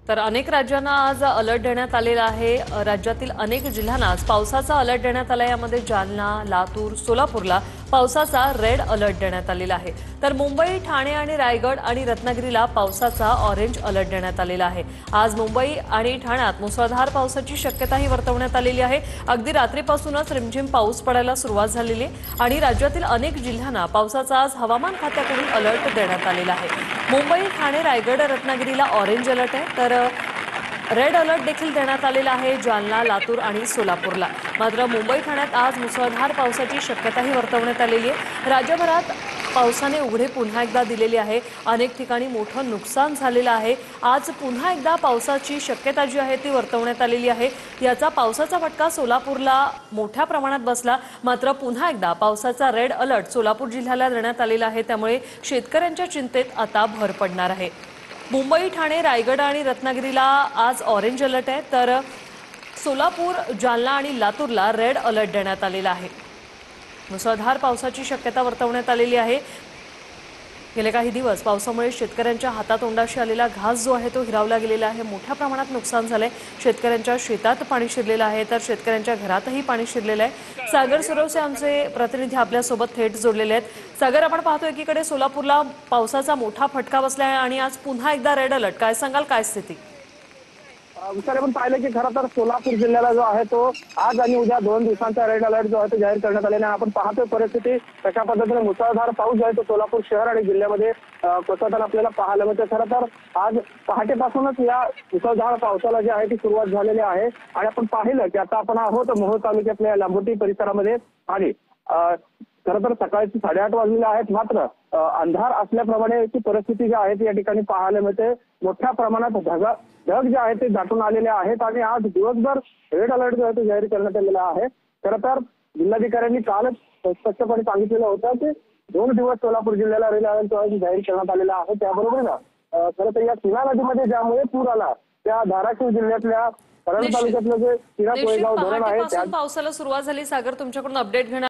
तर अनेक राज्यांना आज अलर्ट देण्यात आलेला आहे। राज्यातील अनेक जिल्ह्यांना आज पावसाचा अलर्ट देण्यात आला। यामध्ये जालना, लातूर, सोलापूरला पावसाचा रेड अलर्ट देण्यात आलेला आहे। तर मुंबई, ठाणे आणि रायगड आणि रत्नागिरीला पावसाचा ऑरेंज अलर्ट देण्यात आलेला आहे। आज मुंबई आणि ठाण्यात मुसळधार पावसाची शक्यताही वर्तवण्यात आलेली आहे। अगदी रात्रीपासूनच रिमझिम पाऊस पडायला सुरुवात झालेली आहे आणि राज्यातील अनेक जिल्ह्यांना पावसाचा आज हवामान खात्याकडून अलर्ट देण्यात आलेला आहे। मुंबई, ठाणे, रायगड, रत्नागिरीला ऑरेंज अलर्ट आहे, तर रेड अलर्ट देखील देण्यात आलेला आहे जालना, लातूर आणि सोलापूरला। मात्र मुंबई, ठाण्यात आज मुसळधार पावसाची शक्यताही वर्तवण्यात आलेली आहे। राज्यभरात पावसाने उघडे पुन्हा एकदा दिलेली आहे। अनेक ठिकाणी मोठं नुकसान झालेलं आहे। आज पुन्हा एकदा पावसाची शक्यता जी आहे ती वर्तवण्यात आलेली आहे। याचा पावसाचा फटका सोलापूरला मोठ्या प्रमाणात बसला। मात्र पुन्हा एकदा पावसाचा रेड अलर्ट सोलापूर जिल्ह्याला देण्यात आलेला आहे। त्यामुळे शेतकऱ्यांच्या चिंतेत आता भर पडणार आहे। मुंबई, ठाणे, रायगड आणि रत्नागिरीला आज ऑरेंज अलर्ट आहे, तर सोलापूर, जालना आणि लातूरला रेड अलर्ट देण्यात आलेला आहे। मुसळधार पावसाची शक्यता वर्तवण्यात आलेली आहे। गेले काही दिवस पावसामुळे शेतकऱ्यांच्या हातातोंडाशी आलेला घास जो आहे तो हिरावला गेलेला आहे। मोठ्या प्रमाणात नुकसान झालंय। शेतकऱ्यांच्या शेतात पाणी शिरलेलं आहे, तर शेतकऱ्यांच्या घरातही पाणी शिरलेलं आहे। सागर सुरवसे आमचे प्रतिनिधी आपल्यासोबत थेट जोडलेले आहेत। सागर, आपण पाहतो एकीकडे सोलापूरला पावसाचा मोठा फटका बसला आहे आणि आज पुन्हा एकदा रेड अलर्ट, काय सांगाल, काय स्थिती? विचार आपण पाहिलं की खरं तर सोलापूर जिल्ह्याला जो आहे तो आज आणि उद्या 2 दिवसांचा रेड अलर्ट जो आहे तो जाहीर करण्यात आलेला आहे। आपण पाहतोय परिस्थिती कशा पद्धतीने मुसळधार पाऊस जो आहे तो सोलापूर शहर आणि जिल्ह्यामध्ये कोसळताना आपल्याला पाहायला मिळते। खरं तर आज पहाटेपासूनच या मुसळधार पावसाला जी आहे ती सुरुवात झालेली आहे आणि आपण पाहिलं की आता आपण आहोत मोहोळ तालुक्यातल्या लांबोटी परिसरामध्ये आणि खरं तर सकाळची 8:30 वाजलेले आहेत। मात्र अंधार असल्याप्रमाणे ती परिस्थिती जी आहे ती या ठिकाणी पाहायला मिळते। मोठ्या प्रमाणात ढग जे आहेत ते दाटून आलेले आहेत आणि आज दिवसभर रेड अलर्ट जो आहे तो जाहीर करण्यात आलेला आहे। खरं तर जिल्हाधिकाऱ्यांनी कालच स्पष्टपणे सांगितलेलं होतं की 2 दिवस सोलापूर जिल्ह्याला रेड अलर्ट जाहीर करण्यात आलेला आहे। त्याबरोबर खरं तर या सीना नदीमध्ये ज्यामुळे पूर आला त्या धाराशिव जिल्ह्यातल्या परळ तालुक्यातलं जे सीना कोळेगाव धरण आहे त्या पावसाला सुरुवात झाली। सागर, तुमच्याकडून अपडेट घेणार